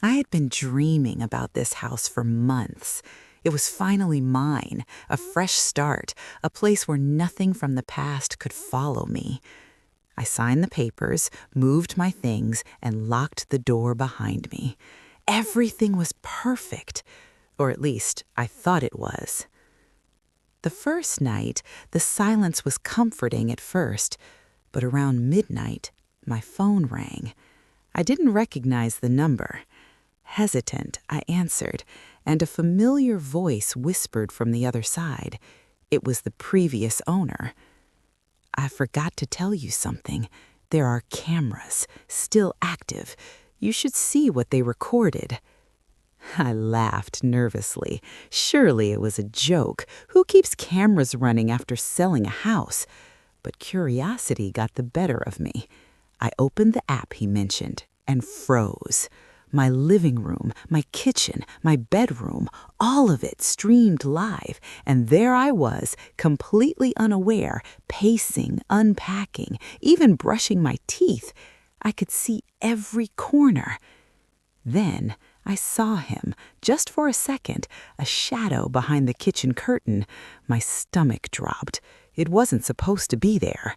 I had been dreaming about this house for months. It was finally mine, a fresh start, a place where nothing from the past could follow me. I signed the papers, moved my things, and locked the door behind me. Everything was perfect, or at least I thought it was. The first night, the silence was comforting at first, but around midnight, my phone rang. I didn't recognize the number. Hesitant, I answered, and a familiar voice whispered from the other side. It was the previous owner. "I forgot to tell you something. There are cameras, still active. You should see what they recorded." I laughed nervously. Surely it was a joke. Who keeps cameras running after selling a house? But curiosity got the better of me. I opened the app he mentioned and froze. My living room, my kitchen, my bedroom, all of it streamed live, and there I was, completely unaware, pacing, unpacking, even brushing my teeth. I could see every corner. Then I saw him, just for a second, a shadow behind the kitchen curtain. My stomach dropped. It wasn't supposed to be there.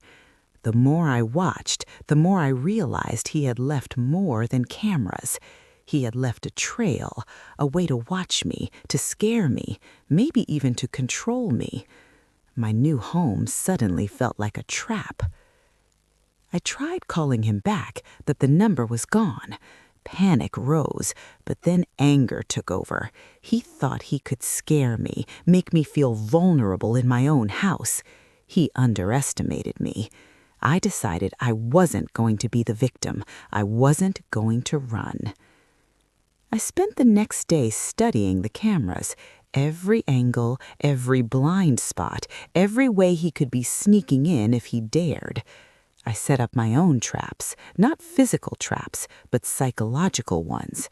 The more I watched, the more I realized he had left more than cameras. He had left a trail, a way to watch me, to scare me, maybe even to control me. My new home suddenly felt like a trap. I tried calling him back, but the number was gone. Panic rose, but then anger took over. He thought he could scare me, make me feel vulnerable in my own house. He underestimated me. I decided I wasn't going to be the victim. I wasn't going to run. I spent the next day studying the cameras, every angle, every blind spot, every way he could be sneaking in if he dared. I set up my own traps, not physical traps, but psychological ones.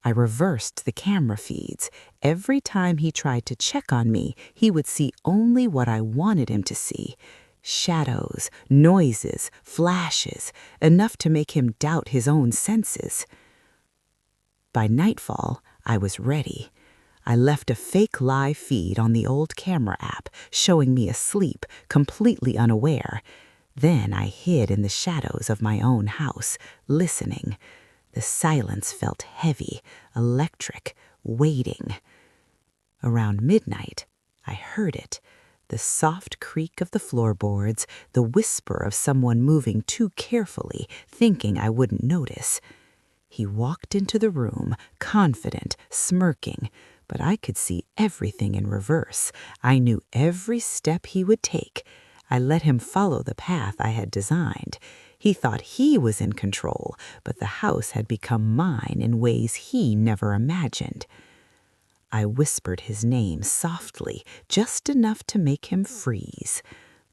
I reversed the camera feeds. Every time he tried to check on me, he would see only what I wanted him to see. Shadows, noises, flashes, enough to make him doubt his own senses. By nightfall, I was ready. I left a fake live feed on the old camera app, showing me asleep, completely unaware. Then I hid in the shadows of my own house, listening. The silence felt heavy, electric, waiting. Around midnight, I heard it. The soft creak of the floorboards, the whisper of someone moving too carefully, thinking I wouldn't notice. He walked into the room, confident, smirking, but I could see everything in reverse. I knew every step he would take. I let him follow the path I had designed. He thought he was in control, but the house had become mine in ways he never imagined. I whispered his name softly, just enough to make him freeze.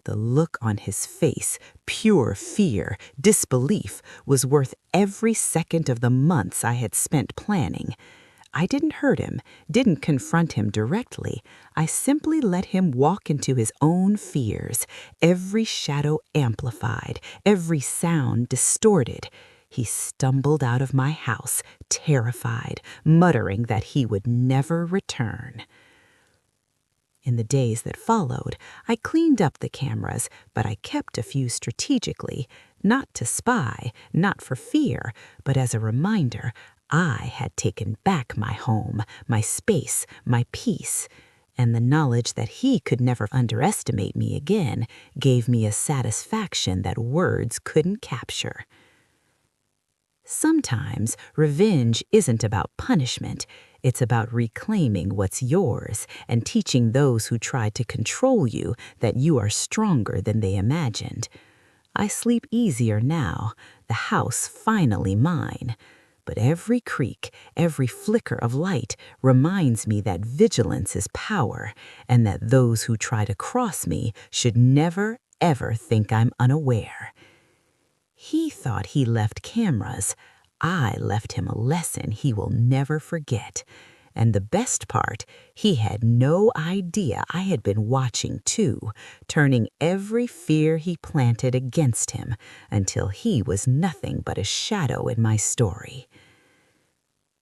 The look on his face, pure fear, disbelief, was worth every second of the months I had spent planning. I didn't hurt him, didn't confront him directly. I simply let him walk into his own fears, every shadow amplified, every sound distorted. He stumbled out of my house, terrified, muttering that he would never return. In the days that followed, I cleaned up the cameras, but I kept a few strategically, not to spy, not for fear, but as a reminder I had taken back my home, my space, my peace, and the knowledge that he could never underestimate me again gave me a satisfaction that words couldn't capture. Sometimes revenge isn't about punishment. It's about reclaiming what's yours and teaching those who tried to control you that you are stronger than they imagined. I sleep easier now, the house finally mine. But every creak, every flicker of light reminds me that vigilance is power and that those who try to cross me should never, ever think I'm unaware. He thought he left cameras. I left him a lesson he will never forget. And the best part, he had no idea I had been watching too, turning every fear he planted against him until he was nothing but a shadow in my story.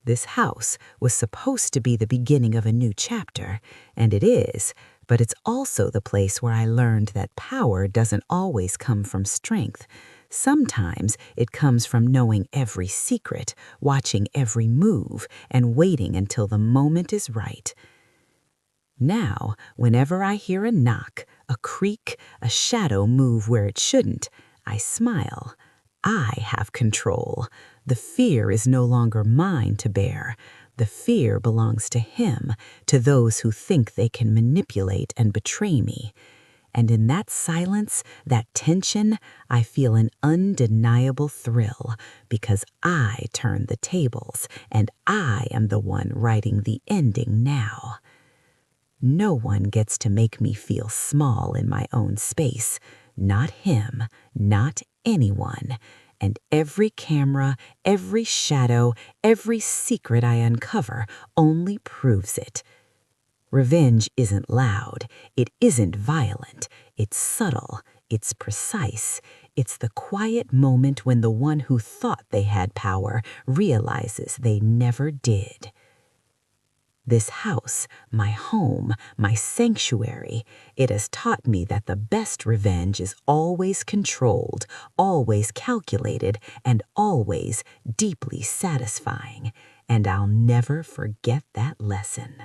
This house was supposed to be the beginning of a new chapter, and it is, but it's also the place where I learned that power doesn't always come from strength. Sometimes it comes from knowing every secret, watching every move, and waiting until the moment is right. Now, whenever I hear a knock, a creak, a shadow move where it shouldn't, I smile. I have control. The fear is no longer mine to bear. The fear belongs to him, to those who think they can manipulate and betray me. And in that silence, that tension, I feel an undeniable thrill because I turn the tables and I am the one writing the ending now. No one gets to make me feel small in my own space. Not him, not anyone. And every camera, every shadow, every secret I uncover only proves it. Revenge isn't loud, it isn't violent, it's subtle, it's precise. It's the quiet moment when the one who thought they had power realizes they never did. This house, my home, my sanctuary, it has taught me that the best revenge is always controlled, always calculated, and always deeply satisfying. And I'll never forget that lesson.